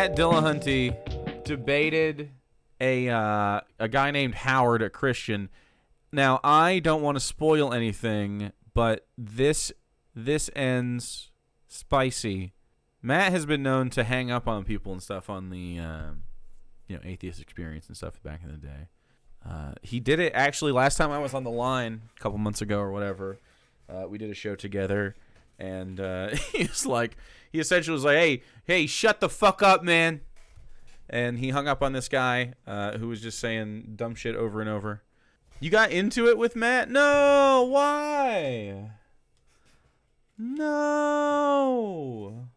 Matt Dillahunty debated a guy named Howard, a Christian. Now, I don't want to spoil anything, but this ends spicy. Matt has been known to hang up on people and stuff on the atheist experience and stuff back in the day. He did it actually last time I was on the line a couple months ago or whatever. We did a show together, and he essentially was like, hey, shut the fuck up, man. And he hung up on this guy who was just saying dumb shit over and over. You got into it with Matt? No, why? No.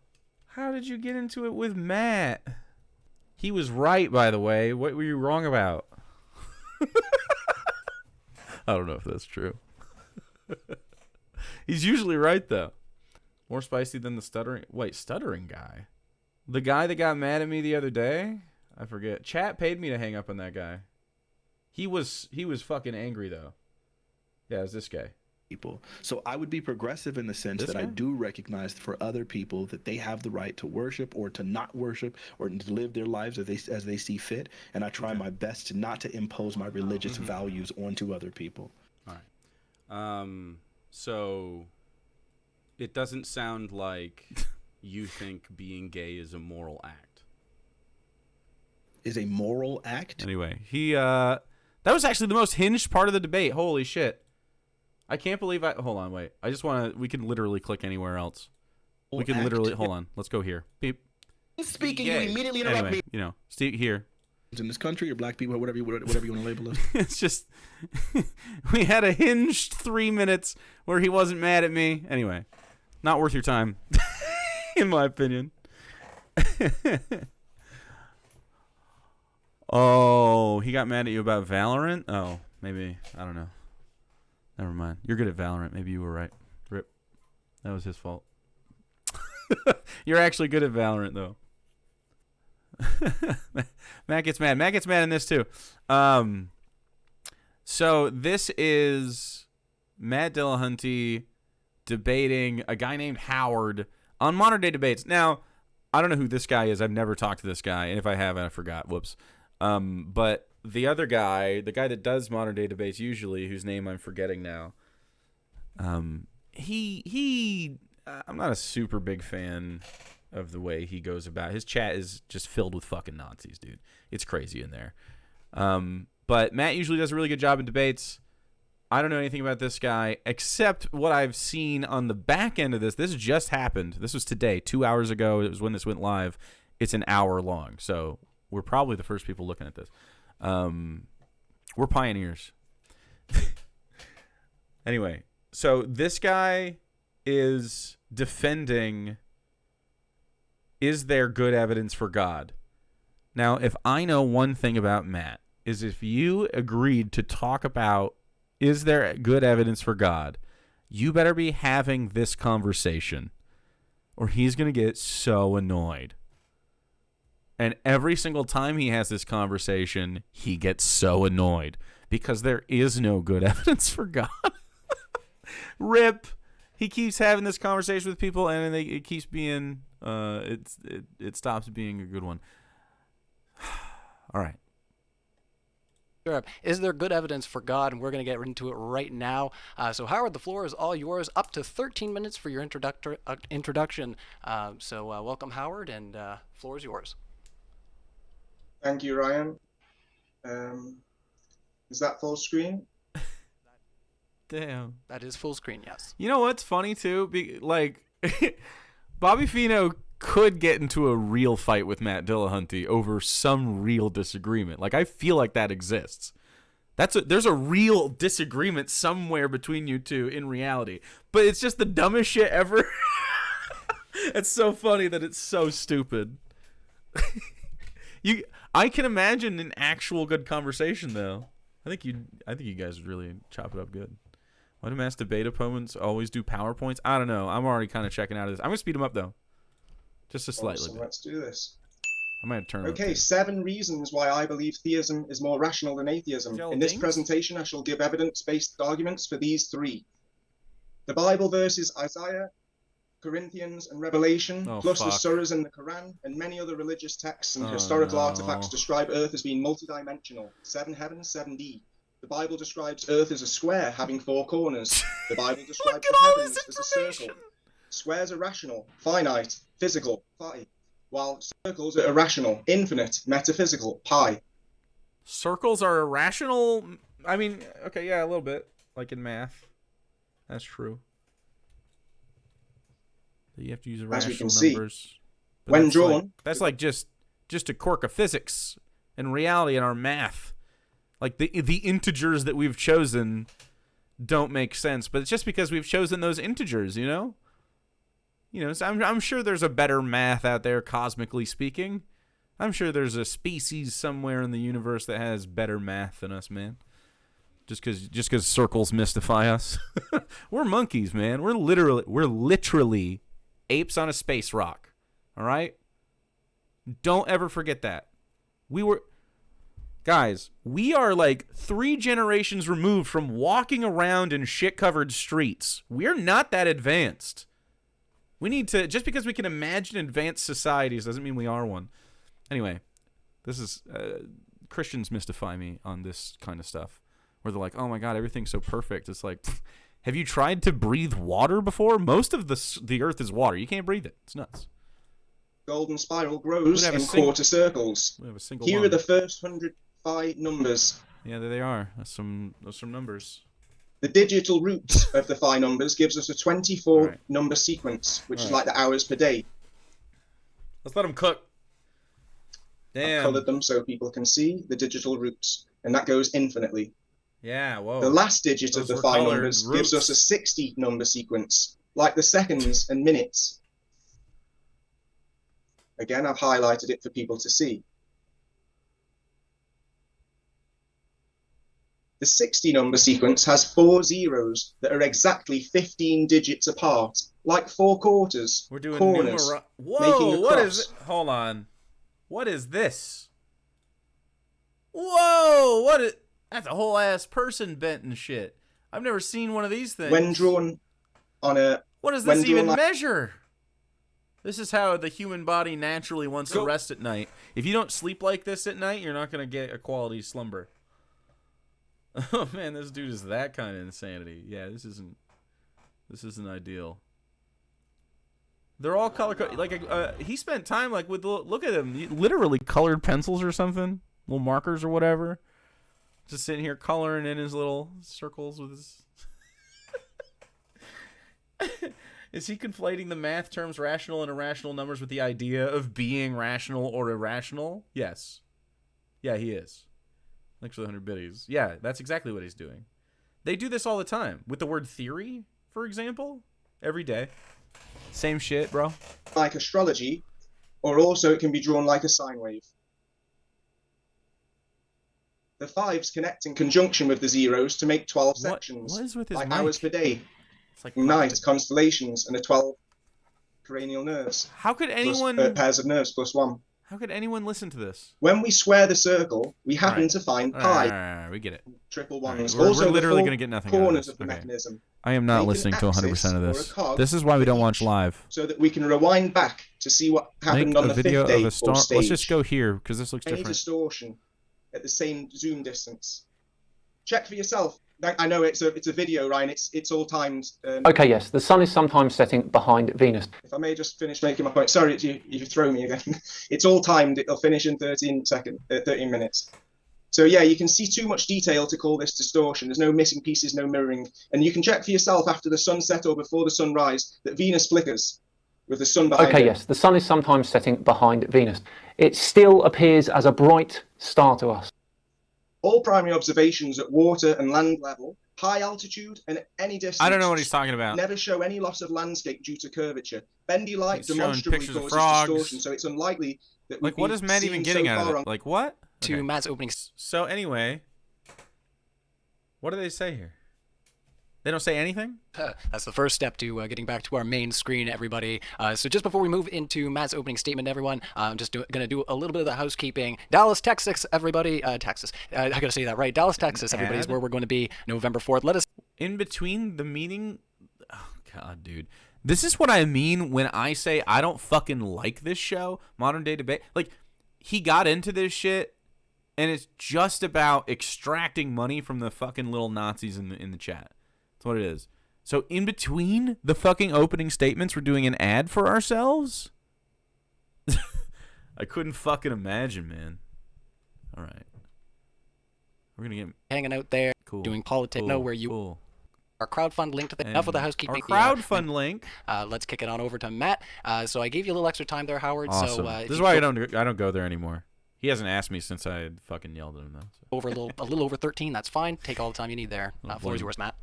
How did you get into it with Matt? He was right, by the way. What were you wrong about? I don't know if that's true. He's usually right, though. More spicy than the stuttering guy? The guy that got mad at me the other day? I forget. Chat paid me to hang up on that guy. He was fucking angry, though. Yeah, it was this guy. People. So I would be progressive in the sense that I do recognize for other people that they have the right to worship or to not worship or to live their lives as they see fit, and I try my best not to impose my religious values onto other people. All right. So it doesn't sound like you think being gay is a moral act. Is a moral act? Anyway, that was actually the most hinged part of the debate. Holy shit. I can't believe hold on, wait. I just want to, we can literally click anywhere else. We can literally, hold on. Let's go here. Beep. Speaking, you immediately interrupt me. Steve here. In this country, or black people, or whatever you want to label us. It's just, we had a hinged 3 minutes where he wasn't mad at me. Anyway, not worth your time, in my opinion. Oh, he got mad at you about Valorant? Oh, maybe, I don't know. Never mind. You're good at Valorant. Maybe you were right. Rip. That was his fault. You're actually good at Valorant, though. Matt gets mad. Matt gets mad in this, too. So this is Matt Dillahunty debating a guy named Howard on Modern Day Debates. Now, I don't know who this guy is. I've never talked to this guy. And if I have, I forgot. Whoops. But the other guy, the guy that does Modern Day Debates usually, whose name I'm forgetting now, I'm not a super big fan of the way he goes about. His chat is just filled with fucking Nazis, dude. It's crazy in there. But Matt usually does a really good job in debates. I don't know anything about this guy except what I've seen on the back end of this. This just happened. This was today, 2 hours ago. It was when this went live. It's an hour long, so we're probably the first people looking at this. We're pioneers. Anyway, so this guy is defending, is there good evidence for God? Now, if I know one thing about Matt, is if you agreed to talk about is there good evidence for God, you better be having this conversation or he's going to get so annoyed. And every single time he has this conversation, he gets so annoyed because there is no good evidence for God. Rip. He keeps having this conversation with people, and it keeps being, it stops being a good one. All right. Sure. Is there good evidence for God? And we're going to get into it right now. So Howard, the floor is all yours. Up to 13 minutes for your introduction. So welcome, Howard, and floor is yours. Thank you, Ryan. Is that full screen? Damn. That is full screen, yes. You know what's funny, too? Bobby Fino could get into a real fight with Matt Dillahunty over some real disagreement. I feel like that exists. There's a real disagreement somewhere between you two in reality. But it's just the dumbest shit ever. It's so funny that it's so stupid. I can imagine an actual good conversation, though. I think you guys would really chop it up good. Why do mass debate opponents always do PowerPoints? I don't know. I'm already kind of checking out of this. I'm going to speed them up, though. Just a slightly. Awesome. Let's do this. I might turn it. Okay, 7 reasons why I believe theism is more rational than atheism. In this presentation, I shall give evidence-based arguments for these 3. The Bible verse is Isaiah Corinthians, and Revelation, plus the surahs in the Quran, and many other religious texts and historical artifacts describe Earth as being multidimensional. 7 heavens, 7D. The Bible describes Earth as a square having 4 corners. The Bible describes the heavens as a circle. Squares are rational, finite, physical, phi, while circles are irrational, infinite, metaphysical, pi. Circles are irrational? I mean, okay, yeah, a little bit, like in math. That's true. You have to use irrational numbers. But when drawn, that's like just a quirk of physics and reality in our math. Like the integers that we've chosen don't make sense, but it's just because we've chosen those integers, you know. So I'm sure there's a better math out there, cosmically speaking. I'm sure there's a species somewhere in the universe that has better math than us, man. Just because circles mystify us, we're monkeys, man. We're literally apes on a space rock. All right? Don't ever forget that. Guys, we are like 3 generations removed from walking around in shit-covered streets. We're not that advanced. We need to, just because we can imagine advanced societies doesn't mean we are one. Anyway, this is, Christians mystify me on this kind of stuff. Where they're like, oh my God, everything's so perfect. It's like, have you tried to breathe water before? Most of the earth is water. You can't breathe it. It's nuts. Golden spiral grows in quarter circles. We have a single Here one. are the first 100 phi numbers. Yeah, there they are. Those some numbers. The digital root of the phi numbers gives us a 24 number sequence, which is like the hours per day. Let's let them cook. Damn. I've colored them so people can see the digital roots, and that goes infinitely. Yeah, whoa. The last digit of the phi numbers gives us a 60 number sequence, like the seconds and minutes. Again, I've highlighted it for people to see. The 60 number sequence has 4 zeros that are exactly 15 digits apart, like 4 quarters. We're doing corners. Whoa, what is it? Hold on. What is this? Whoa, what is... That's a whole ass person bent and shit. I've never seen one of these things. When drawn on a... What does this even measure? This is how the human body naturally wants to rest at night. If you don't sleep like this at night, you're not going to get a quality slumber. Oh man, this dude is that kind of insanity. Yeah, this isn't ideal. They're all color he spent time like with look at him, literally colored pencils or something, little markers or whatever. Just sitting here coloring in his little circles with his Is he conflating the math terms rational and irrational numbers with the idea of being rational or irrational? Yes. Yeah, he is. Thanks for the 100 biddies. Yeah, that's exactly what he's doing. They do this all the time. With the word theory, for example. Every day. Same shit, bro. Like astrology, or also it can be drawn like a sine wave. The 5s connect in conjunction with the zeros to make 12 sections. What is with his like mic? hours per day. It's like night, constellations, and the 12 cranial nerves. How could anyone... Plus, pairs of nerves plus 1. How could anyone listen to this? When we square the circle, we happen to find pi. We get it. Triple ones. We're Also, literally going to get nothing corners out of the mechanism. I am not listening to 100% of this. This is why we don't watch live. So that we can rewind back to see what happened on the video 5th day of a star. stage. Let's just go here because this looks Any different. distortion at the same zoom distance. Check for yourself. I know it's a video, Ryan. It's all timed. Okay, yes. The sun is sometimes setting behind Venus. If I may just finish making my point. Sorry, you throw me again. It's all timed. It'll finish in 13 minutes. So yeah, you can see too much detail to call this distortion. There's no missing pieces, no mirroring. And you can check for yourself after the sunset or before the sunrise that Venus flickers with the sun behind it. Okay, yes. The sun is sometimes setting behind Venus. It still appears as a bright star to us. All primary observations at water and land level, high altitude, and at any distance. I don't know what he's talking about. Never show any loss of landscape due to curvature. Bendy light He's demonstrably showing pictures of causes frogs. distortion, so it's unlikely that Like, what is Matt even getting out of it? Like, what? To Okay. Matt's opening. So, anyway, what do they say here? They don't say anything? That's the first step to getting back to our main screen, everybody. So just before we move into Matt's opening statement, everyone, I'm just going to do a little bit of the housekeeping. Dallas, Texas, everybody. Texas. I got to say that right. Dallas, Texas, everybody, is where we're going to be November 4th. Let us... In between the meeting... Oh, God, dude. This is what I mean when I say I don't fucking like this show, Modern Day Debate. Like, he got into this shit, and it's just about extracting money from the fucking little Nazis in the chat. That's what it is. So in between the fucking opening statements, we're doing an ad for ourselves? I couldn't fucking imagine, man. All right. We're going to get... hanging out there, cool. doing politics, where you... Our crowdfund link to the... Enough of the housekeeping. Our crowdfund link. Let's kick it on over to Matt. So I gave you a little extra time there, Howard. Awesome. So, this is why I don't go there anymore. He hasn't asked me since I had fucking yelled at him, though. So. Over a little over 13, that's fine. Take all the time you need there. Floor is yours, Matt.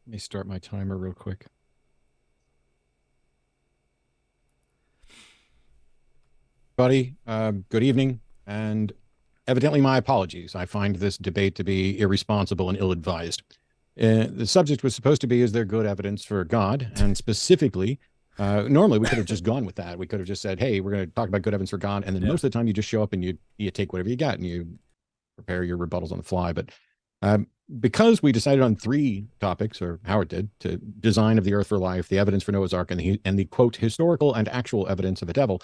Let me start my timer real quick. Buddy, good evening, and evidently my apologies. I find this debate to be irresponsible and ill-advised. The subject was supposed to be, is there good evidence for God? And specifically, normally we could have just gone with that. We could have just said, hey, we're going to talk about good evidence for God, and then most of the time you just show up and you take whatever you got and you prepare your rebuttals on the fly. But because we decided on 3 topics, or Howard did, to design of the earth for life, the evidence for Noah's Ark, and the quote, historical and actual evidence of a devil,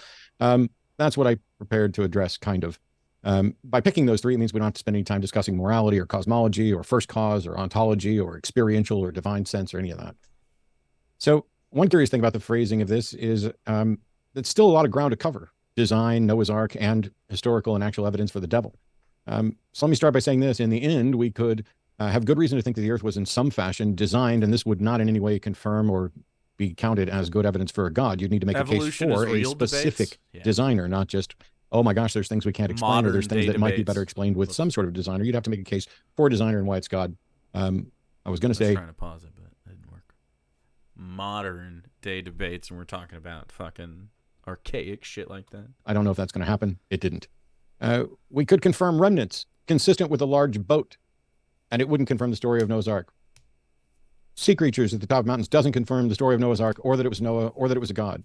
that's what I prepared to address, kind of. By picking those 3, it means we don't have to spend any time discussing morality or cosmology or first cause or ontology or experiential or divine sense or any of that. So one curious thing about the phrasing of this is it's still a lot of ground to cover: design, Noah's Ark, and historical and actual evidence for the devil. So let me start by saying this. In the end, we could have good reason to think that the earth was in some fashion designed, and this would not in any way confirm or be counted as good evidence for a God. You'd need to make Evolution a case for a specific designer, not just, oh my gosh, there's things we can't explain, or there's things that might be better explained with some sort of designer. You'd have to make a case for a designer and why it's God. I was going to say... I was trying to pause it, but it didn't work. Modern day debates, and we're talking about fucking archaic shit like that. I don't know if that's going to happen. It didn't. We could confirm remnants consistent with a large boat, and it wouldn't confirm the story of Noah's Ark. Sea creatures at the top of mountains doesn't confirm the story of Noah's Ark, or that it was Noah, or that it was a god.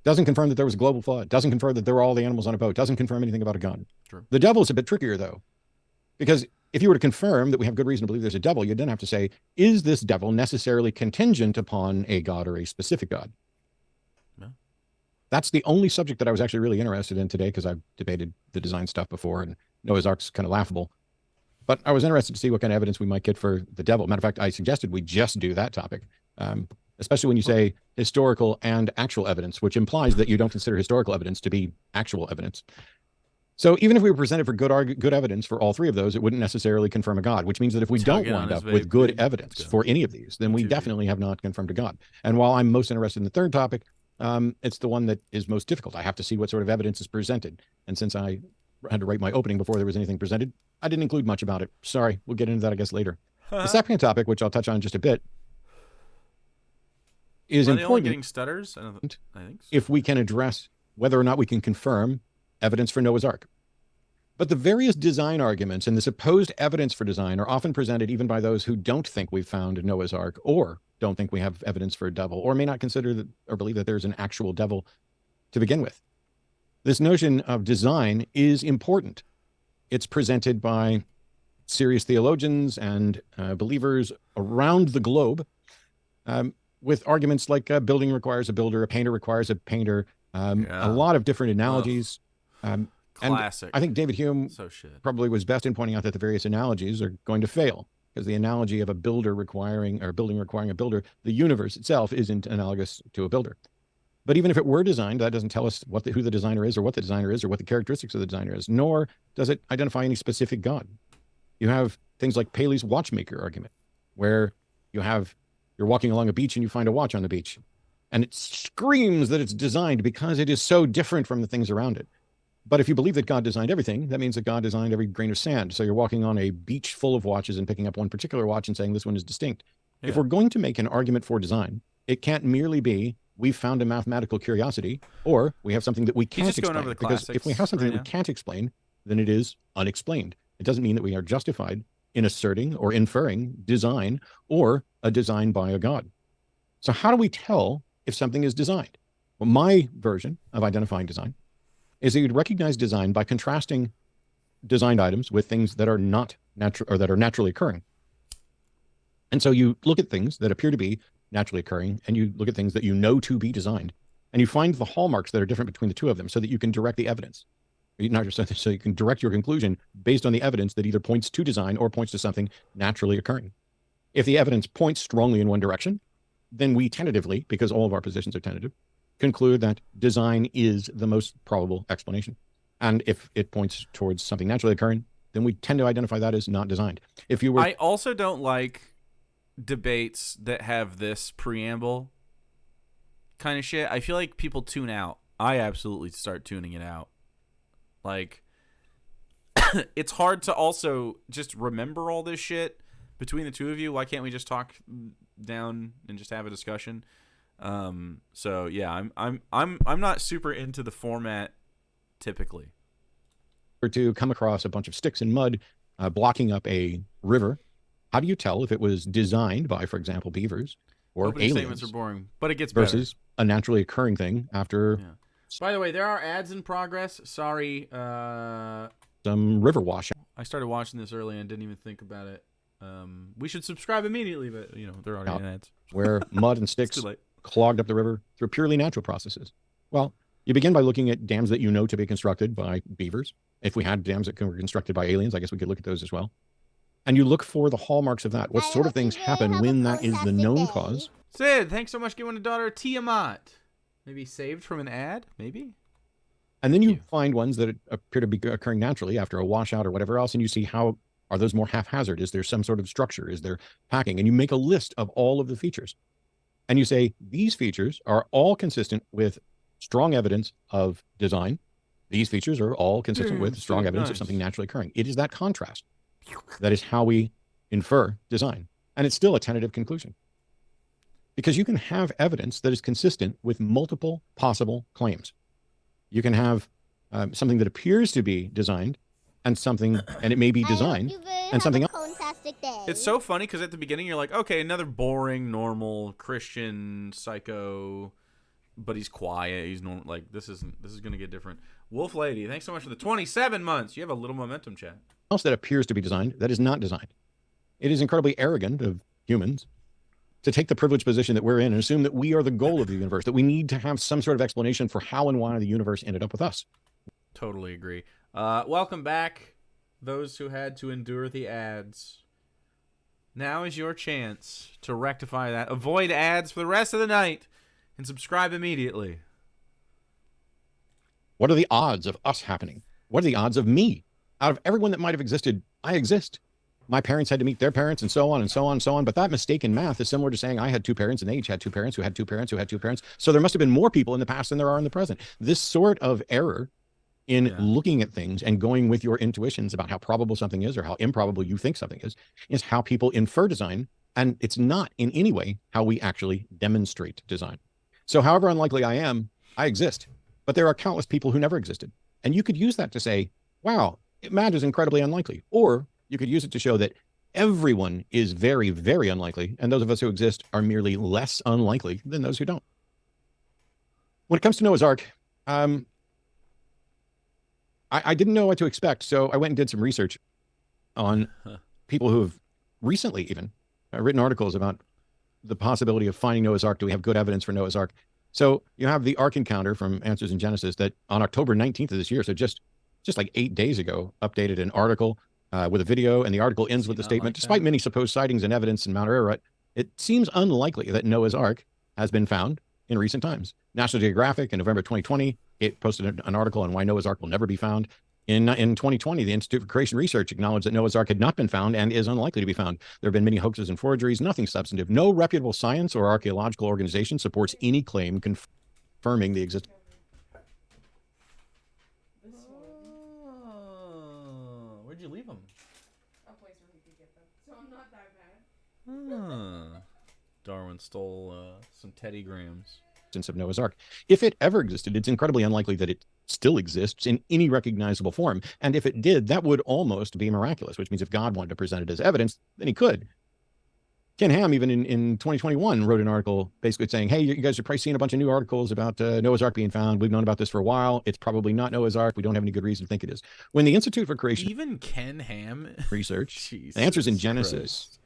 Doesn't confirm that there was a global flood. Doesn't confirm that there were all the animals on a boat. Doesn't confirm anything about a god. True. The devil is a bit trickier, though, because if you were to confirm that we have good reason to believe there's a devil, you'd then have to say, is this devil necessarily contingent upon a god or a specific god? No. That's the only subject that I was actually really interested in today, because I've debated the design stuff before, and Noah's Ark's kind of laughable. But I was interested to see what kind of evidence we might get for the devil. Matter of fact, I suggested we just do that topic, especially when you say historical and actual evidence, which implies that you don't consider historical evidence to be actual evidence. So even if we were presented for good evidence for all 3 of those, it wouldn't necessarily confirm a God, which means that if we don't wind up with good evidence for any of these, then we definitely have not confirmed a God. And while I'm most interested in the 3rd topic, it's the one that is most difficult. I have to see what sort of evidence is presented. And since I had to write my opening before there was anything presented, I didn't include much about it. Sorry, we'll get into that, I guess, later. The second topic, which I'll touch on just a bit, is important getting stutters? I think so. If we can address whether or not we can confirm evidence for Noah's Ark. But the various design arguments and the supposed evidence for design are often presented even by those who don't think we've found Noah's Ark, or don't think we have evidence for a devil, or may not consider that or believe that there's an actual devil to begin with. This notion of design is important. It's presented by serious theologians and believers around the globe with arguments like a building requires a builder, a painter requires a painter, a lot of different analogies. Classic. And I think David Hume probably was best in pointing out that the various analogies are going to fail, because the analogy of a builder requiring, or a building requiring a builder, the universe itself isn't analogous to a builder. But even if it were designed, that doesn't tell us who the designer is, or what the designer is, or what the characteristics of the designer is, nor does it identify any specific God. You have things like Paley's watchmaker argument, where you're walking along a beach and you find a watch on the beach, and it screams that it's designed because it is so different from the things around it. But if you believe that God designed everything, that means that God designed every grain of sand. So you're walking on a beach full of watches and picking up one particular watch and saying this one is distinct. Yeah. If we're going to make an argument for design, it can't merely be we've found a mathematical curiosity, or we have something that we can't explain. Because if we have something that we can't explain, then it is unexplained. It doesn't mean that we are justified in asserting or inferring design, or a design by a God. So how do we tell if something is designed? Well, my version of identifying design is that you'd recognize design by contrasting designed items with things that are not natural, or that are naturally occurring. And so you look at things that appear to be naturally occurring, and you look at things that you know to be designed, and you find the hallmarks that are different between the two of them so that you can direct the evidence. Not just so you can direct your conclusion based on the evidence that either points to design or points to something naturally occurring. If the evidence points strongly in one direction, then we tentatively, because all of our positions are tentative, conclude that design is the most probable explanation. And if it points towards something naturally occurring, then we tend to identify that as not designed. If you were, I also don't like debates that have this preamble kind of shit. I feel like people tune out. I absolutely start tuning it out. Like, it's hard to also just remember all this shit between the two of you. Why can't we just talk down and just have a discussion? So yeah, I'm not super into the format typically. Or to come across a bunch of sticks and mud blocking up a river, how do you tell if it was designed by, for example, beavers or Opening aliens? Statements are boring, but it gets versus better. A naturally occurring thing after. Yeah. By the way, there are ads in progress. Sorry. Some river wash. I started watching this early and didn't even think about it. We should subscribe immediately, but there are already ads. Where mud and sticks clogged up the river through purely natural processes. Well, you begin by looking at dams that you know to be constructed by beavers. If we had dams that were constructed by aliens, I guess we could look at those as well. And you look for the hallmarks of that. What sort of things happen when that is the known cause? Sid, thanks so much for giving a daughter Tiamat. Maybe saved from an ad? Maybe? And then you find ones that appear to be occurring naturally after a washout or whatever else, and you see how are those more haphazard? Is there some sort of structure? Is there packing? And you make a list of all of the features. And you say, these features are all consistent with strong evidence of design. These features are all consistent with strong evidence of something naturally occurring. It is that contrast. That is how we infer design. And it's still a tentative conclusion. Because you can have evidence that is consistent with multiple possible claims. You can have something that appears to be designed and something, and it may be designed, and something else. It's so funny because at the beginning you're like, okay, another boring, normal Christian psycho, but he's quiet. He's normal. Like this is gonna get different. Wolf Lady, thanks so much for the 27 months. You have a little momentum, chat. Else that appears to be designed that is not designed. It is incredibly arrogant of humans to take the privileged position that we're in and assume that we are the goal of the universe, that we need to have some sort of explanation for how and why the universe ended up with us. Totally agree. Welcome back, those who had to endure the ads. Now is your chance to rectify that. Avoid ads for the rest of the night and subscribe immediately. What are the odds of us happening? What are the odds of me? Out of everyone that might have existed, I exist. My parents had to meet their parents and so on and so on and so on. But that mistake in math is similar to saying I had two parents and they each had two parents who had two parents who had two parents. So there must have been more people in the past than there are in the present. This sort of error in looking at things and going with your intuitions about how probable something is or how improbable you think something is how people infer design. And it's not in any way how we actually demonstrate design. So however unlikely I am, I exist. But there are countless people who never existed. And you could use that to say, wow, Matt is incredibly unlikely. Or you could use it to show that everyone is very, very unlikely, and those of us who exist are merely less unlikely than those who don't. When it comes to Noah's Ark, I didn't know what to expect, so I went and did some research on people who have recently even written articles about the possibility of finding Noah's Ark. Do we have good evidence for Noah's Ark? So you have the Ark Encounter from Answers in Genesis that on October 19th of this year, so just like 8 days ago, updated an article with a video, and the article ends with the statement, despite many supposed sightings and evidence in Mount Ararat, it seems unlikely that Noah's Ark has been found in recent times. National Geographic in November 2020, it posted an article on why Noah's Ark will never be found. In 2020, the Institute for Creation Research acknowledged that Noah's Ark had not been found and is unlikely to be found. There have been many hoaxes and forgeries, nothing substantive. No reputable science or archaeological organization supports any claim confirming the existence. Where'd you leave them? A place where he could get them. So I'm not that bad. Darwin stole some Teddy Grahams. Of Noah's Ark. If it ever existed, it's incredibly unlikely that it still exists in any recognizable form. And if it did, that would almost be miraculous, which means if God wanted to present it as evidence, then he could. Ken Ham, even in 2021, wrote an article basically saying, hey, you guys are probably seeing a bunch of new articles about Noah's Ark being found. We've known about this for a while. It's probably not Noah's Ark. We don't have any good reason to think it is. When the Institute for Creation even Ken Ham Research, Answers in Genesis,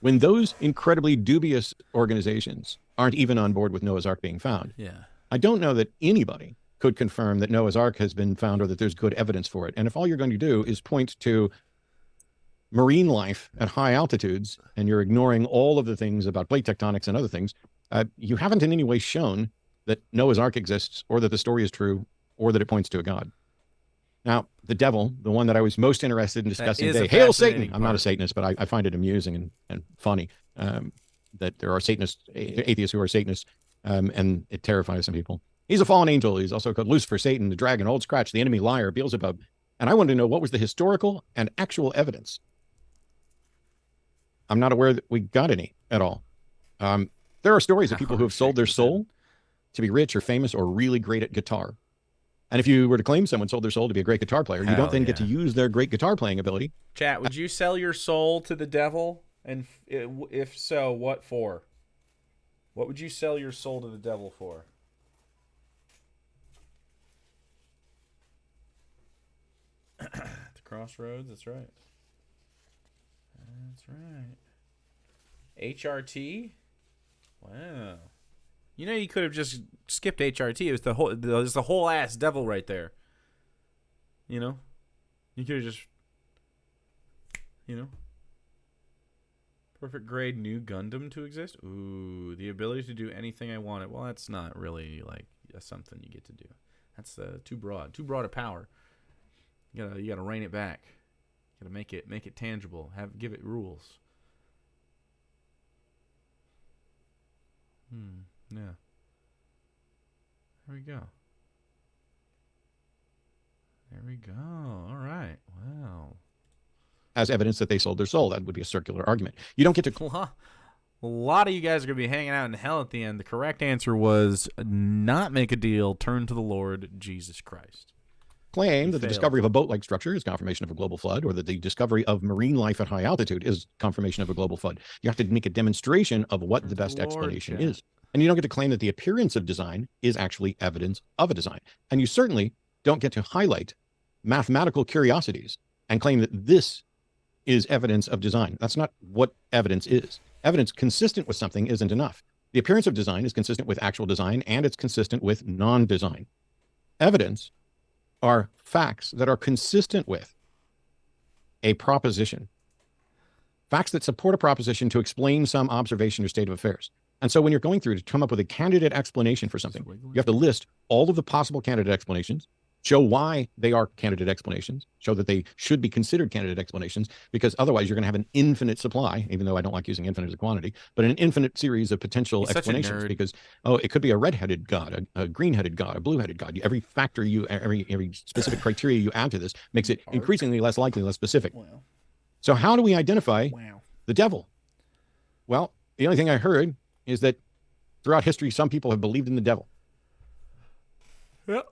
When those incredibly dubious organizations aren't even on board with Noah's Ark being found, I don't know that anybody could confirm that Noah's Ark has been found or that there's good evidence for it. And if all you're going to do is point to marine life at high altitudes and you're ignoring all of the things about plate tectonics and other things, you haven't in any way shown that Noah's Ark exists or that the story is true or that it points to a God. Now, the devil, the one that I was most interested in discussing today, hail Satan! I'm not a Satanist, but I find it amusing and funny that there are Satanists, atheists who are Satanists, and it terrifies some people. He's a fallen angel. He's also called Lucifer, Satan, the dragon, Old Scratch, the enemy, liar, Beelzebub. And I wanted to know what was the historical and actual evidence. I'm not aware that we got any at all. There are stories of people who have sold their soul to be rich or famous or really great at guitar. And if you were to claim someone sold their soul to be a great guitar player, you don't then get to use their great guitar playing ability. Chat, would you sell your soul to the devil? And if so, what for? What would you sell your soul to the devil for? The crossroads, that's right. That's right. HRT? Wow. You know, you could have just skipped HRT. It was the whole ass devil right there. You know? You could have just, you know? Perfect grade new Gundam to exist? Ooh, the ability to do anything I wanted. Well, that's not really, like, something you get to do. That's too broad. Too broad a power. You gotta rein it back. You gotta make it tangible. Give it rules. Yeah. There we go. There we go. All right. Wow. As evidence that they sold their soul. That would be a circular argument. You don't get to... A lot of you guys are going to be hanging out in hell at the end. The correct answer was not make a deal, turn to the Lord Jesus Christ. Claim that the discovery of a boat-like structure is confirmation of a global flood, or that the discovery of marine life at high altitude is confirmation of a global flood. You have to make a demonstration of what the best explanation is. And you don't get to claim that the appearance of design is actually evidence of a design. And you certainly don't get to highlight mathematical curiosities and claim that this is evidence of design. That's not what evidence is. Evidence consistent with something isn't enough. The appearance of design is consistent with actual design, and it's consistent with non-design. Evidence are facts that are consistent with a proposition. Facts that support a proposition to explain some observation or state of affairs. And so when you're going through to come up with a candidate explanation for something, you have to list all of the possible candidate explanations, show why they are candidate explanations, show that they should be considered candidate explanations, because otherwise you're going to have an infinite supply, even though I don't like using infinite as a quantity, but an infinite series of potential explanations, because, it could be a red-headed God, a green-headed God, a blue-headed God. Every factor every specific criteria you add to this makes it increasingly less likely, less specific. Wow. So how do we identify the devil? Well, the only thing I heard is that throughout history, some people have believed in the devil. Yep.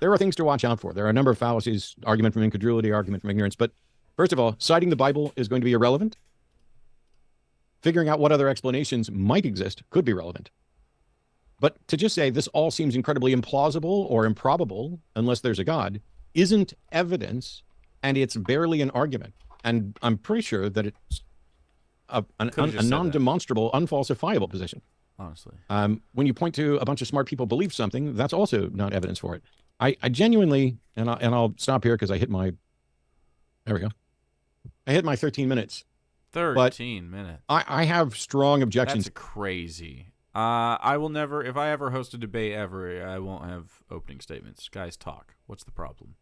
There are things to watch out for. There are a number of fallacies, argument from incredulity, argument from ignorance. But first of all, citing the Bible is going to be irrelevant. Figuring out what other explanations might exist could be relevant. But to just say this all seems incredibly implausible or improbable unless there's a God isn't evidence, and it's barely an argument. And I'm pretty sure that it's a non-demonstrable, unfalsifiable position. Honestly. When you point to a bunch of smart people believe something, that's also not evidence for it. I genuinely, and I'll stop here because I hit my, there we go. I hit my 13 minutes. 13 minutes. I have strong objections. That's crazy. I will never, if I ever host a debate ever, I won't have opening statements. Guys, talk. What's the problem?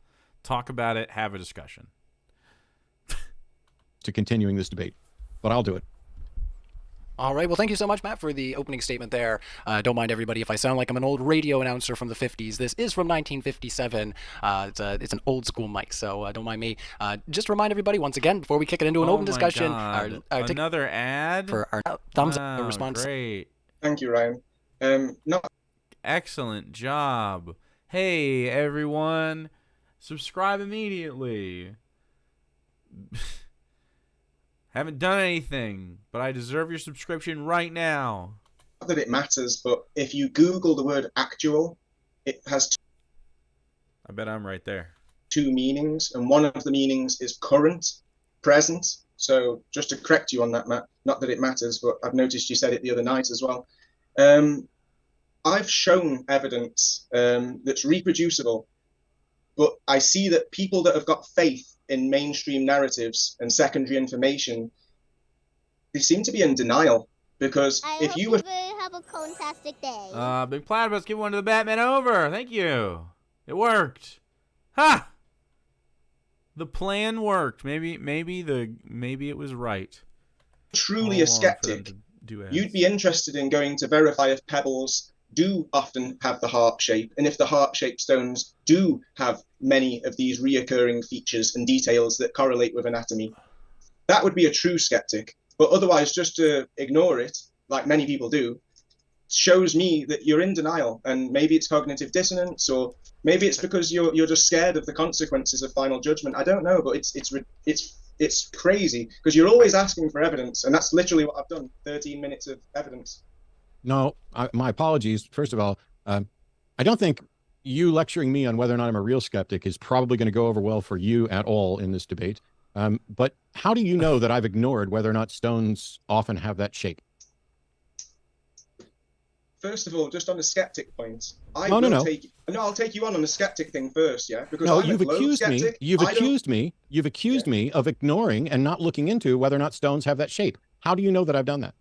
Talk about it. Have a discussion. To continuing this debate, but I'll do it. All right. Well, thank you so much, Matt, for the opening statement there. Don't mind everybody if I sound like I'm an old radio announcer from the 50s. This is from 1957. It's an old school mic, so don't mind me. Just remind everybody once again before we kick it into an open discussion. Another ad for our thumbs up response. Great. Thank you, Ryan. Excellent job. Hey, everyone, subscribe immediately. Haven't done anything, but I deserve your subscription right now. Not that it matters, but if you Google the word actual, it has I bet I'm right there. 2 meanings, and one of the meanings is current, present. So just to correct you on that, Matt, not that it matters, but I've noticed you said it the other night as well. I've shown evidence that's reproducible, but I see that people that have got faith in mainstream narratives and secondary information, they seem to be in denial. Because if you were... have a fantastic day. Big Platypus, give one to the Batman over. Thank you. It worked. Ha! The plan worked. Maybe it was right. Truly a skeptic, you'd be interested in going to verify if pebbles do often have the heart shape, and if the heart-shaped stones do have many of these reoccurring features and details that correlate with anatomy. That would be a true skeptic. But otherwise, just to ignore it, like many people do, shows me that you're in denial, and maybe it's cognitive dissonance, or maybe it's because you're just scared of the consequences of final judgment. I don't know, but it's crazy because you're always asking for evidence, and that's literally what I've done. 13 minutes of evidence. No, my apologies. First of all, I don't think you lecturing me on whether or not I'm a real skeptic is probably going to go over well for you at all in this debate. But how do you know that I've ignored whether or not stones often have that shape? First of all, just on the skeptic point, I'll take you on the skeptic thing first, yeah? Because no, you've accused me of ignoring and not looking into whether or not stones have that shape. How do you know that I've done that?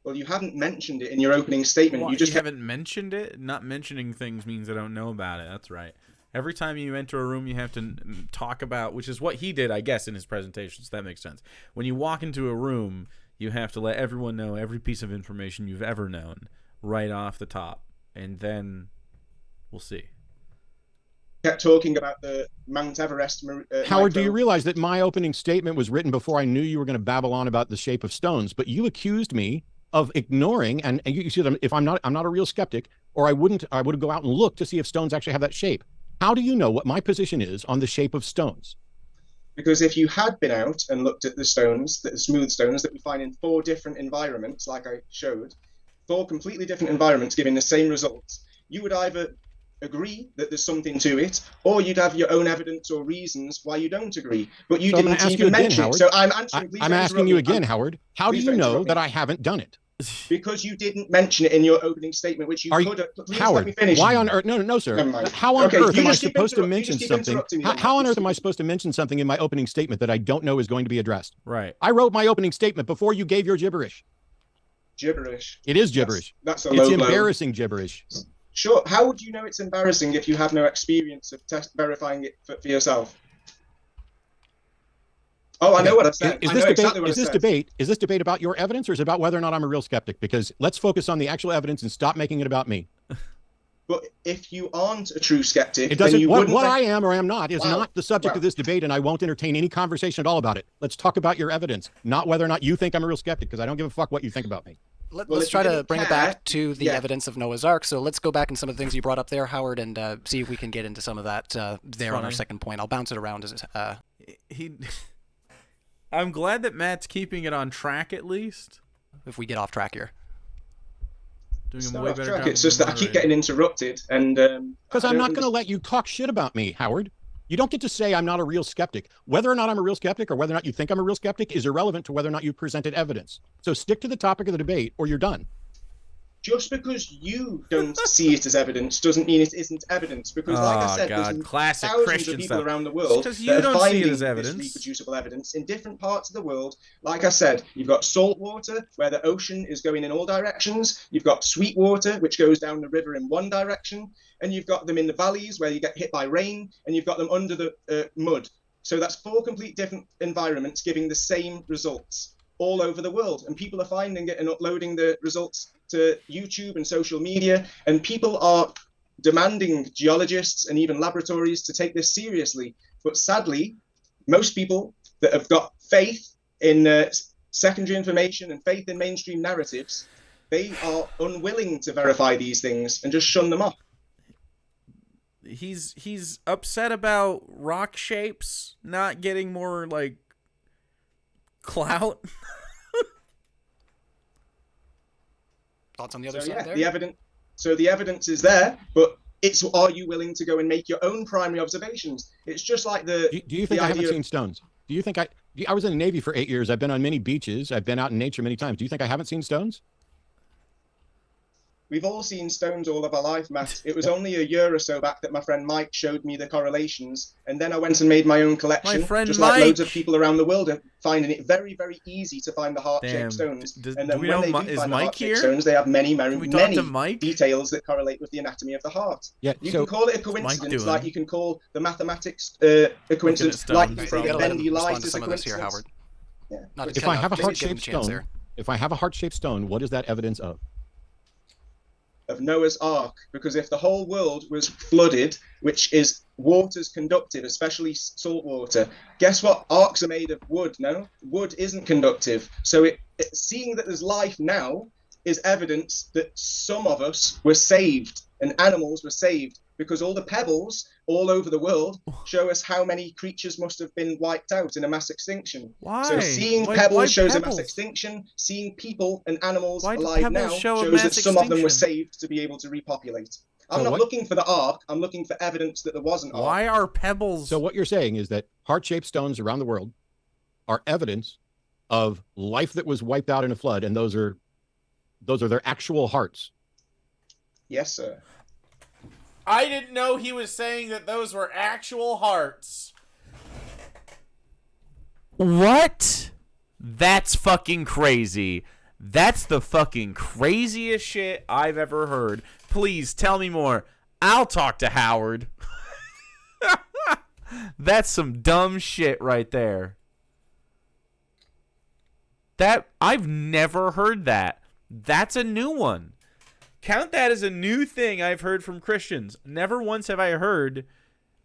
Well, you haven't mentioned it in your opening statement. Well, you haven't mentioned it? Not mentioning things means I don't know about it. That's right. Every time you enter a room, you have to talk about, which is what he did, I guess, in his presentation, so that makes sense. When you walk into a room, you have to let everyone know every piece of information you've ever known right off the top, and then we'll see. Kept talking about the Mount Everest. Howard, do you realize that my opening statement was written before I knew you were going to babble on about the shape of stones? But you accused me of ignoring, and you said if I'm not a real skeptic, or I would go out and look to see if stones actually have that shape. How do you know what my position is on the shape of stones? Because if you had been out and looked at the stones, the smooth stones that we find in 4 different environments, like I showed, 4 completely different environments giving the same results, you would either agree that there's something to it, or you'd have your own evidence or reasons why you don't agree. But you didn't even mention it. So I'm answering. I'm asking you again, Howard. How do you know that I haven't done it? Because you didn't mention it in your opening statement, which you could have. Please Howard, let me finish. Why on earth? No, sir. How on earth am I supposed to mention something? How on earth am I supposed to mention something in my opening statement that I don't know is going to be addressed? Right. I wrote my opening statement before you gave your gibberish. Gibberish. It is gibberish. That's a low blow. It's embarrassing gibberish. Sure. How would you know it's embarrassing if you have no experience of verifying it for yourself? Oh, I know what I've said. Is this debate about your evidence, or is it about whether or not I'm a real skeptic? Because let's focus on the actual evidence and stop making it about me. But if you aren't a true skeptic, it doesn't. Then you what I am or am not is not the subject of this debate, and I won't entertain any conversation at all about it. Let's talk about your evidence, not whether or not you think I'm a real skeptic, because I don't give a fuck what you think about me. Let's try to bring it back to the evidence of Noah's Ark. So let's go back and some of the things you brought up there, Howard, and see if we can get into some of that there on our second point. I'll bounce it around as I'm glad that Matt's keeping it on track at least. If we get off track here. Doing a way better job. It's just that I keep getting interrupted, and because I'm not going to let you talk shit about me, Howard. You don't get to say I'm not a real skeptic. Whether or not I'm a real skeptic, or whether or not you think I'm a real skeptic, is irrelevant to whether or not you presented evidence. So stick to the topic of the debate, or you're done. Just because you don't see it as evidence doesn't mean it isn't evidence. Because, like I said, there's thousands Christian of people stuff. around the world that are don't finding see it as this evidence. reproducible evidence in different parts of the world. Like I said, you've got salt water, where the ocean is going in all directions. You've got sweet water, which goes down the river in one direction. And you've got them in the valleys, where you get hit by rain. And you've got them under the mud. So that's 4 complete different environments giving the same results all over the world, and people are finding it and uploading the results to YouTube and social media, and people are demanding geologists and even laboratories to take this seriously. But sadly, most people that have got faith in secondary information and faith in mainstream narratives, they are unwilling to verify these things and just shun them off. He's upset about rock shapes not getting more like clout. Thoughts on the other side there? The evidence is there, but it's are you willing to go and make your own primary observations? It's just like the. Do you think I haven't seen stones? Do you think I was in the Navy for 8 years. I've been on many beaches. I've been out in nature many times. Do you think I haven't seen stones? We've all seen stones all of our life, Matt. It was only a year or so back that my friend Mike showed me the correlations, and then I went and made my own collection. My friend just Mike. like loads of people around the world are finding it very, very easy to find the heart-shaped stones. And then when they do find the heart-shaped stones, they have many details that correlate with the anatomy of the heart. Yeah, you can call it a coincidence, like you can call the mathematics a coincidence, like you say the bendy light is a coincidence. Here, Howard. Yeah. If I have a heart-shaped stone, what is that evidence of? Of Noah's Ark, because if the whole world was flooded, which is water's conductive, especially salt water, guess what? Arks are made of wood, no? Wood isn't conductive. So seeing that there's life now is evidence that some of us were saved and animals were saved, because all the pebbles all over the world show us how many creatures must have been wiped out in a mass extinction. Why? So seeing pebbles shows a mass extinction. Seeing people and animals alive now shows that some of them were saved to be able to repopulate. I'm not looking for the ark. I'm looking for evidence that there was an ark. Why are pebbles? So what you're saying is that heart-shaped stones around the world are evidence of life that was wiped out in a flood, and those are their actual hearts. Yes, sir. I didn't know he was saying that those were actual hearts. What? That's fucking crazy. That's the fucking craziest shit I've ever heard. Please tell me more. I'll talk to Howard. That's some dumb shit right there. I've never heard that. That's a new one. Count that as a new thing I've heard from Christians. Never once have I heard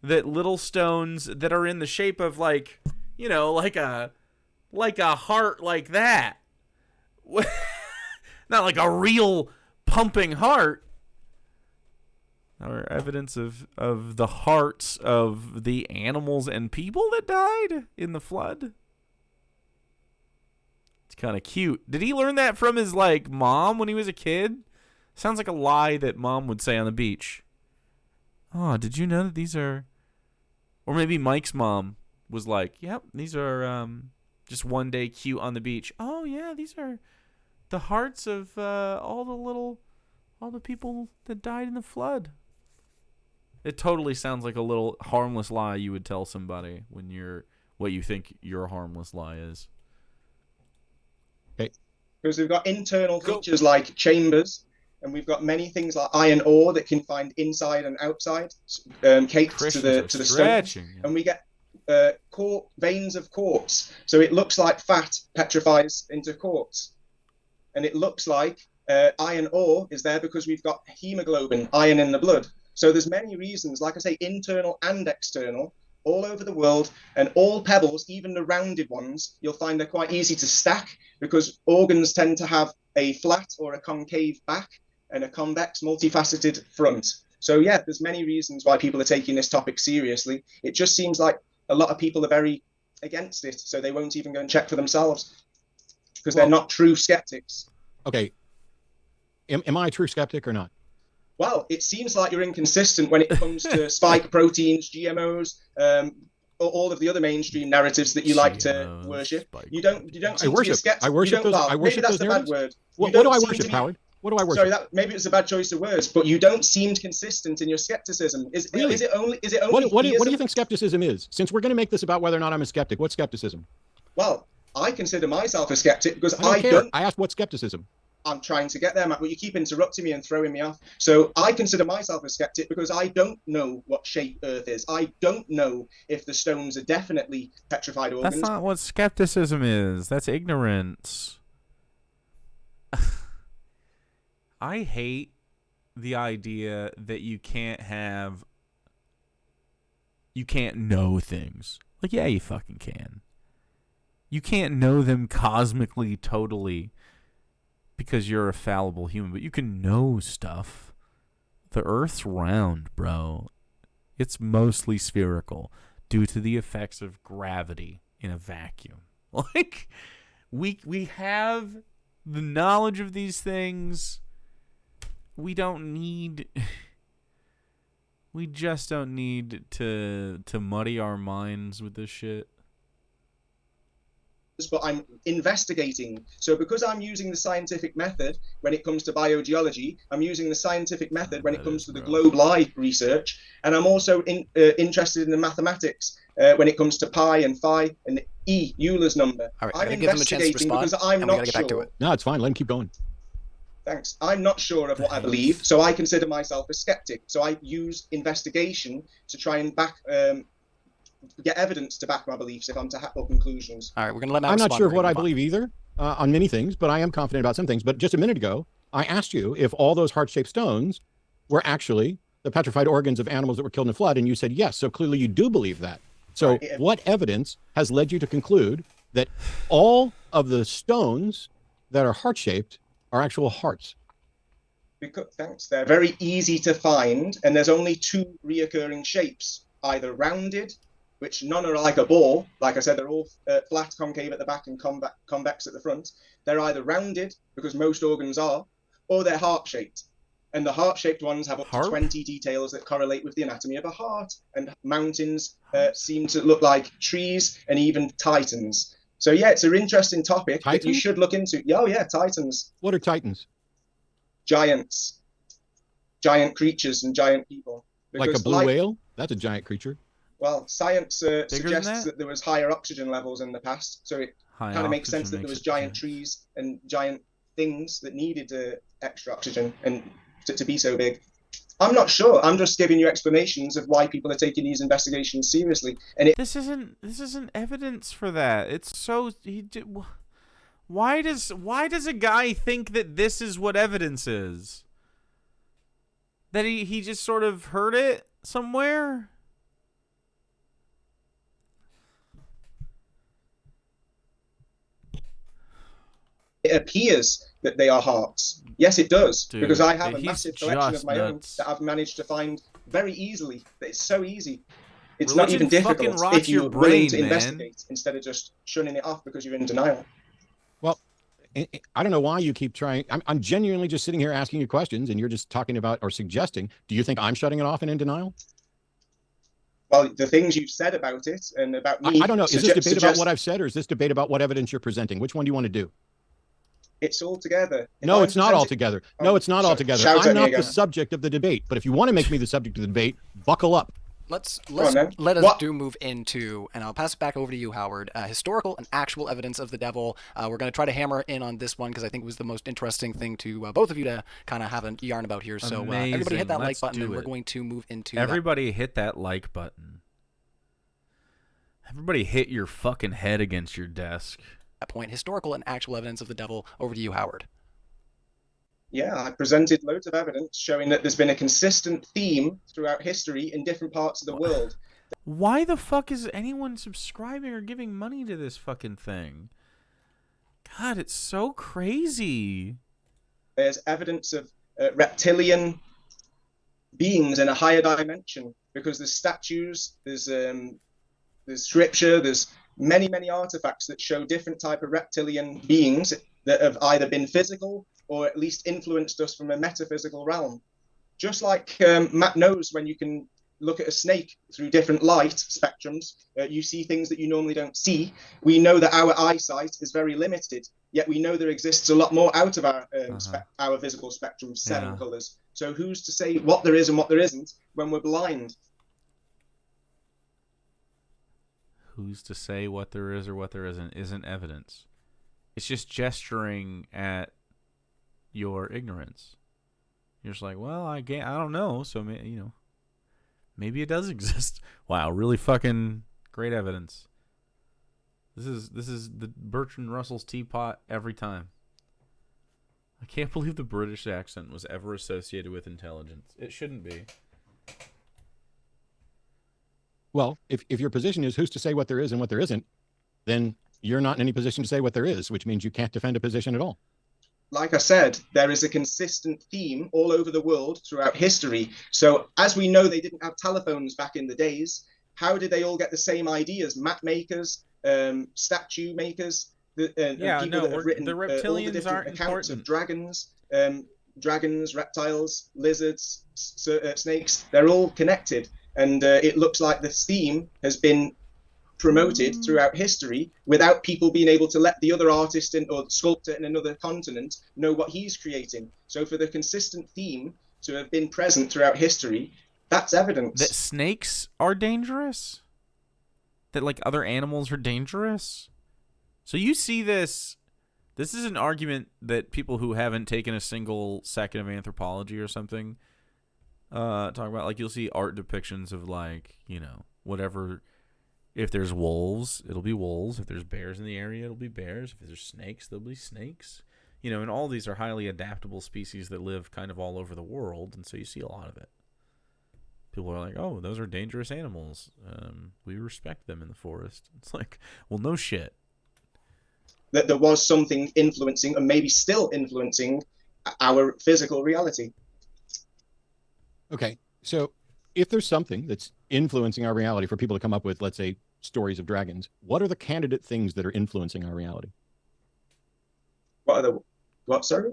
that little stones that are in the shape of like a heart like that. Not like a real pumping heart. Or evidence of the hearts of the animals and people that died in the flood. It's kind of cute. Did he learn that from his mom when he was a kid? Sounds like a lie that mom would say on the beach. Oh, did you know that these are... Or maybe Mike's mom was like, yep, these are just one day cute on the beach. Oh, yeah, these are the hearts of all the people that died in the flood. It totally sounds like a little harmless lie you would tell somebody when what you think your harmless lie is. Okay. Because we've got internal features like chambers, and we've got many things like iron ore that can find inside and outside, caked to the stone. And we get veins of quartz. So it looks like fat petrifies into quartz. And it looks like iron ore is there because we've got hemoglobin, iron in the blood. So there's many reasons, like I say, internal and external, all over the world, and all pebbles, even the rounded ones, you'll find they're quite easy to stack because organs tend to have a flat or a concave back and a convex, multifaceted front. So yeah, there's many reasons why people are taking this topic seriously. It just seems like a lot of people are very against it, so they won't even go and check for themselves because they're not true skeptics. Okay. Am I a true skeptic or not? Well, it seems like you're inconsistent when it comes to spike proteins, GMOs, all of the other mainstream narratives that you like to worship. You don't seem to be a skeptic. I worship those. I worship maybe that's those a bad word. What do I worship, Howard? What do I worship? Sorry, maybe it's a bad choice of words, but you don't seem consistent in your skepticism. Is it only? What do you think skepticism is? Since we're going to make this about whether or not I'm a skeptic, what's skepticism? Well, I consider myself a skeptic because I don't. I asked what's skepticism. I'm trying to get there, Matt, but you keep interrupting me and throwing me off. So I consider myself a skeptic because I don't know what shape Earth is. I don't know if the stones are definitely petrified organs. That's not what skepticism is. That's ignorance. I hate the idea that you can't know things. Like, yeah, you fucking can. You can't know them cosmically, totally, because you're a fallible human, but you can know stuff. The Earth's round, bro. It's mostly spherical due to the effects of gravity in a vacuum. Like, we have the knowledge of these things. We just don't need to muddy our minds with this shit. but I'm investigating. So because I'm using the scientific method when it comes to biogeology, I'm using the scientific method when it comes to the globe lie research, and I'm also interested in the mathematics when it comes to pi and phi and E, Euler's number. All right, I'm investigating because I'm not sure. No, it's fine. Let him keep going. Thanks. I'm not sure of what I believe, so I consider myself a skeptic. So I use investigation to try and get evidence to back my beliefs if I'm to have conclusions. All right, we're going to let Matt I'm not respond. sure of what I believe either on many things, but I am confident about some things. But just a minute ago, I asked you if all those heart-shaped stones were actually the petrified organs of animals that were killed in a flood, and you said yes. So clearly you do believe that. So what evidence has led you to conclude that all of the stones that are heart-shaped are actual hearts? Because, thanks. They're very easy to find, and there's only two reoccurring shapes, either rounded, which none are like a ball. Like I said, they're all flat, concave at the back and convex at the front. They're either rounded, because most organs are, or they're heart-shaped. And the heart-shaped ones have up to 20 details that correlate with the anatomy of a heart. And mountains seem to look like trees and even titans. So yeah, it's an interesting topic that you should look into. Oh yeah, titans. What are titans? Giants. Giant creatures and giant people. Like a blue whale? That's a giant creature. Well, science suggests that there was higher oxygen levels in the past. So it kind of makes sense that there was giant trees and giant things that needed extra oxygen and to be so big. I'm not sure. I'm just giving you explanations of why people are taking these investigations seriously. And this isn't evidence for that. It's so why does a guy think that this is what evidence is? That he just sort of heard it somewhere? It appears that they are hearts. Yes, it does. Dude, because I have a massive collection of my own that I've managed to find very easily. It's so easy. It's not even difficult if you're willing to investigate instead of just shunning it off because you're in denial. Well, I don't know why you keep trying. I'm genuinely just sitting here asking you questions, and you're just talking about or suggesting. Do you think I'm shutting it off and in denial? Well, the things you've said about it and about me... I don't know. Is this debate about what I've said, or is this debate about what evidence you're presenting? Which one do you want to do? It's all together. No, it's not all together. No, it's not all together. I'm not the subject of the debate. But if you want to make me the subject of the debate, buckle up. Let us move into, and I'll pass it back over to you, Howard. Historical and actual evidence of the devil. We're going to try to hammer in on this one because I think it was the most interesting thing to both of you to kind of have a yarn about here. So everybody hit that like button, and we're going to move into. Everybody hit that like button. Everybody hit your fucking head against your desk. That point, historical and actual evidence of the devil. Over to you, Howard. Yeah, I presented loads of evidence showing that there's been a consistent theme throughout history in different parts of the world. Why the fuck is anyone subscribing or giving money to this fucking thing? God, it's so crazy. There's evidence of reptilian beings in a higher dimension because there's statues, there's scripture, there's many artifacts that show different type of reptilian beings that have either been physical or at least influenced us from a metaphysical realm. Just like Matt knows, when you can look at a snake through different light spectrums, you see things that you normally don't see. We know that our eyesight is very limited, yet we know there exists a lot more out of our visible spectrum, 7 colors. So who's to say what there is and what there isn't when we're blind? Who's to say what there is or what there isn't evidence? It's just gesturing at your ignorance. You're just like, well, I don't know, so maybe it does exist. Wow, really fucking great evidence. This is the Bertrand Russell's teapot every time. I can't believe the British accent was ever associated with intelligence. It shouldn't be. Well, if your position is who's to say what there is and what there isn't, then you're not in any position to say what there is, which means you can't defend a position at all. Like I said, there is a consistent theme all over the world throughout history. So as we know, they didn't have telephones back in the days. How did they all get the same ideas? Map makers, statue makers, people that have written the reptilians all the different accounts important. Of dragons, reptiles, lizards, snakes. They're all connected. And it looks like the theme has been promoted throughout history without people being able to let the other artist or sculptor in another continent know what he's creating. So for the consistent theme to have been present throughout history, that's evidence. That snakes are dangerous? That, like, other animals are dangerous? So you see this... This is an argument that people who haven't taken a single second of anthropology or something talk about. Like, you'll see art depictions of, like, you know, whatever. If there's wolves, it'll be wolves. If there's bears in the area, it'll be bears. If there's snakes, there'll be snakes. You know, and all these are highly adaptable species that live kind of all over the world, and so you see a lot of it. People are like, oh, those are dangerous animals. We respect them in the forest. It's like, well, no shit. That there was something influencing, and maybe still influencing, our physical reality. Okay, so if there's something that's influencing our reality for people to come up with, let's say, stories of dragons, what are the candidate things that are influencing our reality? Sorry?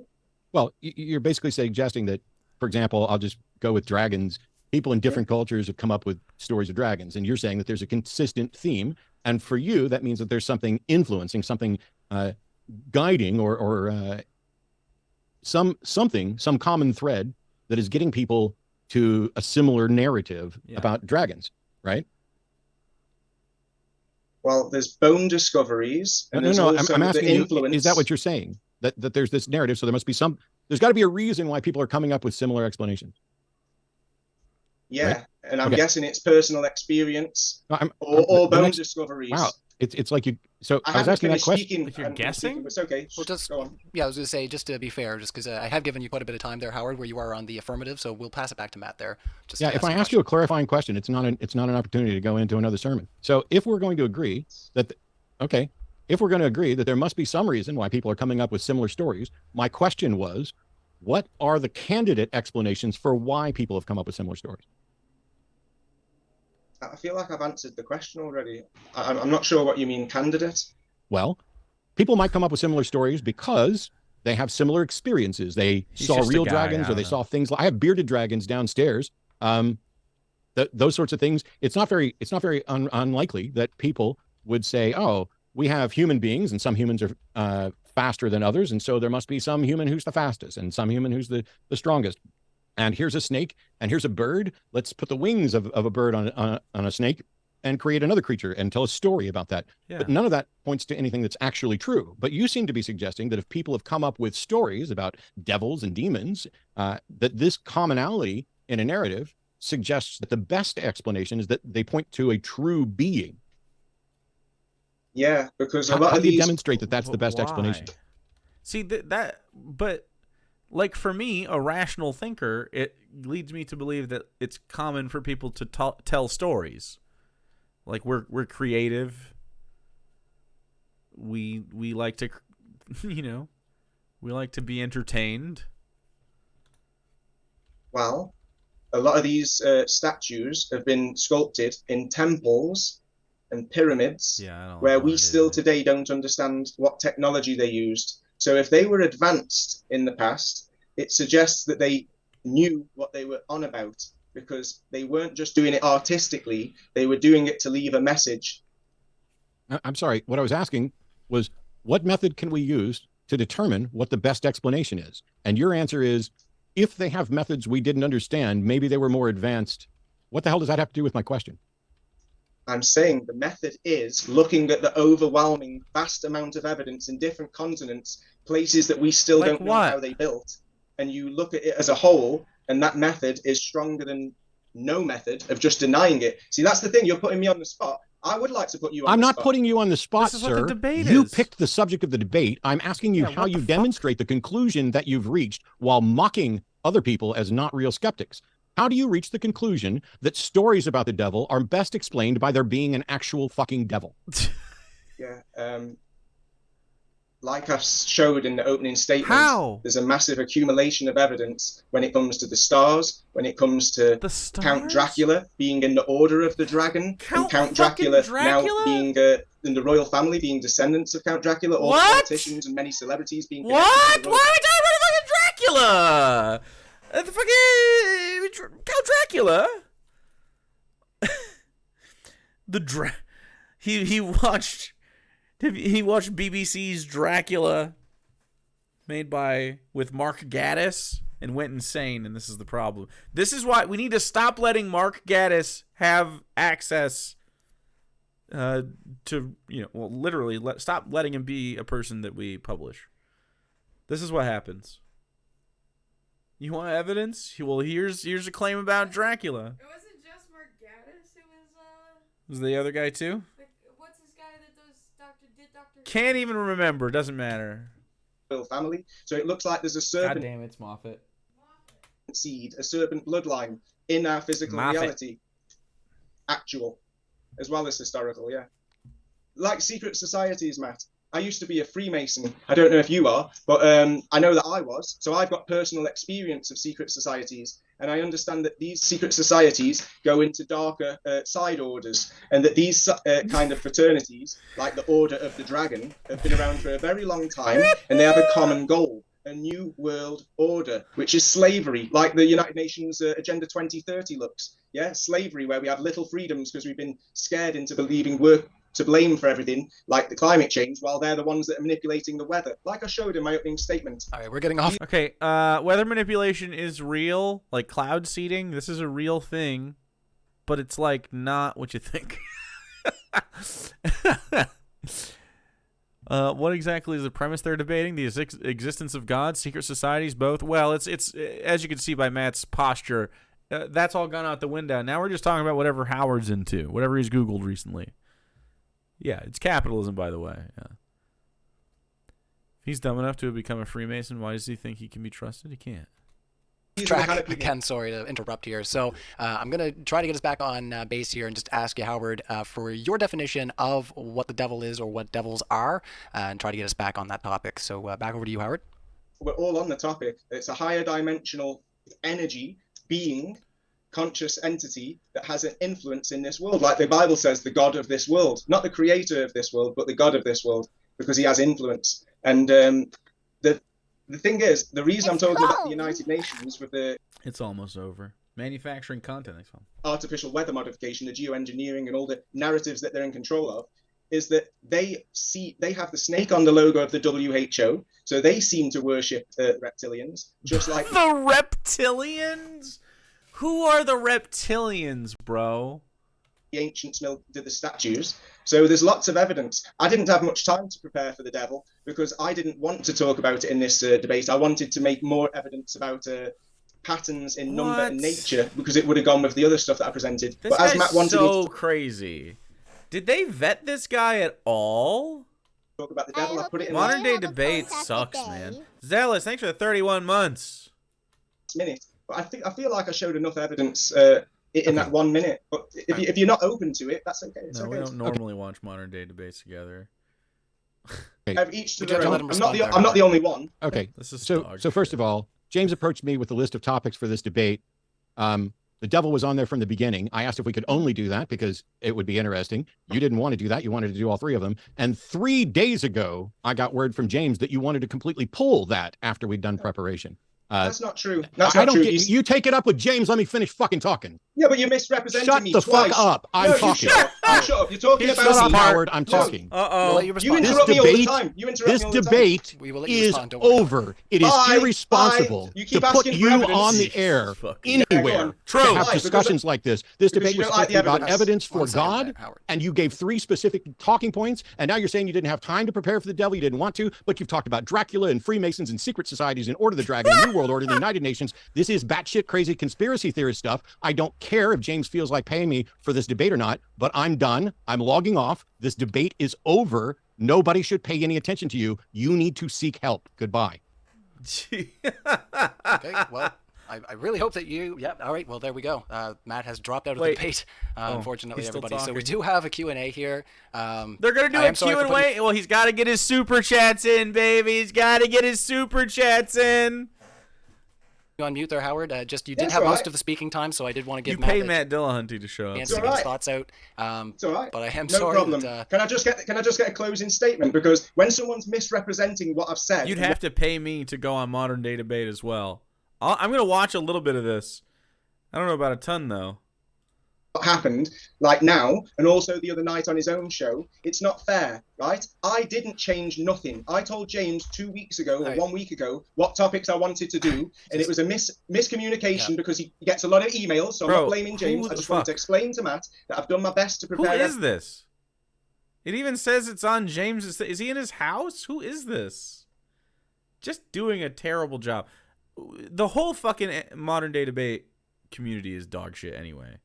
Well, you're basically suggesting that, for example, I'll just go with dragons. People in different cultures have come up with stories of dragons, and you're saying that there's a consistent theme, and for you, that means that there's something influencing, something guiding, or some common thread that is getting people to a similar narrative about dragons, right? Well, there's bone discoveries. And I'm asking you, is that what you're saying? That there's this narrative, so there's got to be a reason why people are coming up with similar explanations. Yeah, right? And I'm guessing it's personal experience or bone discoveries. Wow, it's like you. So I was asking that question. If you're guessing, it's okay. Well, just go on. Yeah, I was going to say, just to be fair, just because I have given you quite a bit of time there, Howard, where you are on the affirmative, so we'll pass it back to Matt there. If I ask you a clarifying question, it's not an opportunity to go into another sermon. So if we're going to agree that, if we're going to agree that there must be some reason why people are coming up with similar stories, my question was, what are the candidate explanations for why people have come up with similar stories? I feel like I've answered the question already. I'm not sure what you mean, candidate. Well, people might come up with similar stories because they have similar experiences. They saw real dragons, or they saw things like, I have bearded dragons downstairs. Those sorts of things. It's not very unlikely that people would say, oh, we have human beings, and some humans are faster than others, and so there must be some human who's the fastest and some human who's the strongest. And here's a snake, and here's a bird. Let's put the wings of a bird on a snake and create another creature and tell a story about that. Yeah. But none of that points to anything that's actually true. But you seem to be suggesting that if people have come up with stories about devils and demons, that this commonality in a narrative suggests that the best explanation is that they point to a true being. Yeah, because how do you demonstrate that that's the best explanation? See, but like for me, a rational thinker, it leads me to believe that it's common for people to tell stories. Like we're creative. We like to, we like to be entertained. Well, a lot of these statues have been sculpted in temples and pyramids, where we still today don't understand what technology they used. So if they were advanced in the past, it suggests that they knew what they were on about, because they weren't just doing it artistically, they were doing it to leave a message. I'm sorry, what I was asking was, what method can we use to determine what the best explanation is? And your answer is, if they have methods we didn't understand, maybe they were more advanced. What the hell does that have to do with my question? I'm saying the method is looking at the overwhelming vast amount of evidence in different continents, places that we still don't know how they built. And you look at it as a whole, and that method is stronger than no method of just denying it. See, that's the thing. You're putting me on the spot. I would like to put you on the spot. I'm not putting you on the spot, sir. This is what what the debate you is. Picked the subject of the debate. I'm asking you how you demonstrate the conclusion that you've reached while mocking other people as not real skeptics. How do you reach the conclusion that stories about the devil are best explained by there being an actual fucking devil? Like I showed in the opening statement, there's a massive accumulation of evidence when it comes to the stars, when it comes to Count Dracula being in the Order of the Dragon, and Count Dracula now being in the royal family, being descendants of Count Dracula, all politicians and many celebrities being connected to the royal... Why are we talking about fucking Dracula? The fucking Count Dracula? he watched BBC's Dracula made with Mark Gatiss and went insane, and this is the problem. This is why we need to stop letting Mark Gatiss have access to, literally stop letting him be a person that we publish. This is what happens. You want evidence? Well, here's a claim about Dracula. It wasn't just Mark Gatiss. It was the other guy too? What's this guy that does Dr. Can't even remember. Doesn't matter. Family. So it looks like there's a serpent. God damn, it's Moffat. Seed, a serpent bloodline in our physical reality. Actual, as well as historical, yeah. Like secret societies, Matt. I used to be a Freemason. I don't know if you are, but I know that I was. So I've got personal experience of secret societies. And I understand that these secret societies go into darker side orders, and that these kind of fraternities, like the Order of the Dragon, have been around for a very long time, and they have a common goal, a new world order, which is slavery, like the United Nations Agenda 2030 looks. Yeah, slavery, where we have little freedoms because we've been scared into believing we're to blame for everything, like the climate change, while they're the ones that are manipulating the weather, like I showed in my opening statement. All right, we're getting off. Okay, weather manipulation is real, like cloud seeding. This is a real thing, but it's like not what you think. What exactly is the premise they're debating? The existence of God, secret societies, both? Well, it's as you can see by Matt's posture, that's all gone out the window. Now we're just talking about whatever Howard's into, whatever he's Googled recently. Yeah, it's capitalism, by the way. Yeah. If he's dumb enough to have become a Freemason, why does he think he can be trusted? He can't. Again, sorry to interrupt here. So I'm going to try to get us back on base here and just ask you, Howard, for your definition of what the devil is or what devils are, and try to get us back on that topic. So back over to you, Howard. We're all on the topic. It's a higher dimensional energy, being, conscious entity that has an influence in this world. Like the Bible says, the God of this world. Not the creator of this world, but the God of this world, because he has influence. And the thing is, the reason I'm talking about the United Nations with the... It's almost over. Manufacturing content, next one. Artificial weather modification, the geoengineering, and all the narratives that they're in control of, is that they have the snake on the logo of the WHO, so they seem to worship reptilians, just like... The reptilians? Who are the reptilians, bro? The ancients did the statues. So there's lots of evidence. I didn't have much time to prepare for the devil because I didn't want to talk about it in this debate. I wanted to make more evidence about patterns in number and nature because it would have gone with the other stuff that I presented. This guy's Matt wanted so crazy. Did they vet this guy at all? Talk about the devil. I put it in Modern day debate sucks, man. Zealous, thanks for the 31 months. Minute. But I feel like I showed enough evidence in that 1 minute. But if you're not open to it, that's okay. It's okay. We don't normally watch modern day debates together. I have each to their own. I'm not the only one. Okay. So first of all, James approached me with a list of topics for this debate. The devil was on there from the beginning. I asked if we could only do that because it would be interesting. You didn't want to do that. You wanted to do all three of them. And 3 days ago, I got word from James that you wanted to completely pull that after we'd done preparation. That's not true. That's not true. You take it up with James. Let me finish fucking talking. Yeah, but you misrepresented me twice. Shut the fuck up. I'm talking. Shut up. You're talking about Shut up, Howard. I'm talking. Uh-oh. You interrupt me all the time. This debate is over. It is irresponsible to put you on the air anywhere to have discussions like this. This debate was supposed to be about evidence for God, and you gave 3 specific talking points, and now you're saying you didn't have time to prepare for the devil. You didn't want to, but you've talked about Dracula and Freemasons and secret societies and Order of the Dragon and New World Order, the United Nations. This is batshit crazy conspiracy theorist stuff. I don't care if James feels like paying me for this debate or not, but I'm done. I'm logging off. This debate is over. Nobody should pay any attention to you. You need to seek help. Goodbye. Okay, well, I really hope that you... Yeah, all right, well, there we go. Matt has dropped out of the debate, unfortunately, everybody. So we do have a Q&A here. They're going to do a Q&A? Well, he's got to get his super chats in, baby. He's got to get his super chats in. You on mute there, Howard. You did have most of the speaking time, so I did want to give Matt Dillahunty to show up. Chance to get his thoughts out. It's all right. But I am no sorry. Problem. Can I just get a closing statement? Because when someone's misrepresenting what I've said, you'd have to pay me to go on modern day debate as well. I'm going to watch a little bit of this. I don't know about a ton though. what happened, like now, and also the other night on his own show. It's not fair, right? I didn't change nothing. I told James 2 weeks ago or 1 week ago what topics I wanted to do, and it was a miscommunication because he gets a lot of emails, so I'm not blaming James. I just wanted to explain to Matt that I've done my best to prepare. Who is this? It even says it's on James'. Is he in his house? Who is this? Just doing a terrible job. The whole fucking modern day debate community is dog shit anyway.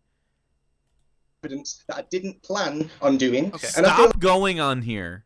Evidence that I didn't plan on doing. Okay. And stop going on here.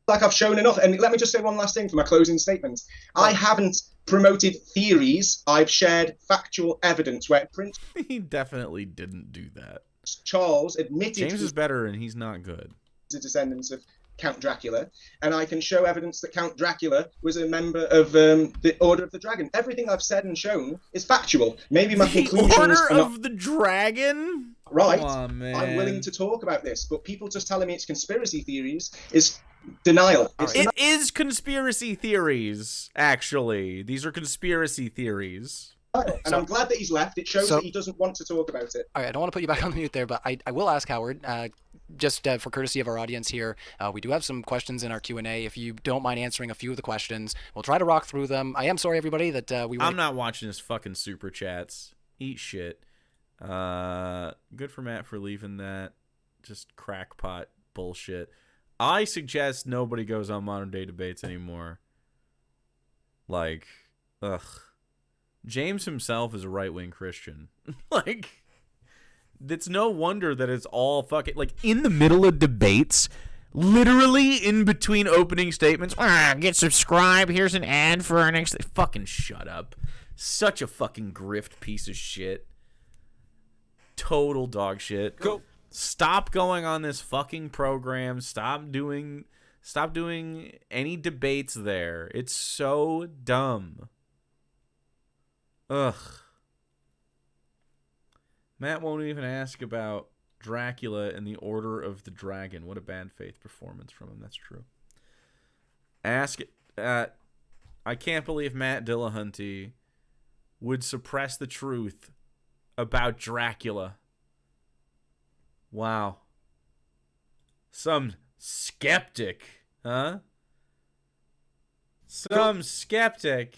Like I've shown enough. And let me just say one last thing for my closing statement. I haven't promoted theories. I've shared factual evidence where Prince. He definitely didn't do that. Charles admitted James is better and he's not good. The descendants of Count Dracula, and I can show evidence that Count Dracula was a member of the Order of the Dragon. Everything I've said and shown is factual. Maybe my conclusions Order are not of the Dragon? Right. Come on, man. I'm willing to talk about this, but people just telling me it's conspiracy theories is denial. It is conspiracy theories, actually. These are conspiracy theories. And I'm glad that he's left. It shows that he doesn't want to talk about it. All right, I don't want to put you back on mute there, but I will ask Howard, just for courtesy of our audience here, we do have some questions in our Q&A. If you don't mind answering a few of the questions, we'll try to rock through them. I am sorry, everybody, that I'm not watching this fucking super chats. Eat shit. Good for Matt for leaving that. Just crackpot bullshit. I suggest nobody goes on modern day debates anymore. Like, ugh. James himself is a right-wing Christian. Like, it's no wonder that it's all fucking, like, in the middle of debates, literally in between opening statements, get subscribed, here's an ad for our next, fucking shut up. Such a fucking grift piece of shit. Total dog shit. Go. Stop going on this fucking program. Stop doing any debates there. It's so dumb. Ugh. Matt won't even ask about Dracula and the Order of the Dragon. What a bad faith performance from him. That's true. Ask it. I can't believe Matt Dillahunty would suppress the truth about Dracula. Wow. Some skeptic, huh? Some skeptic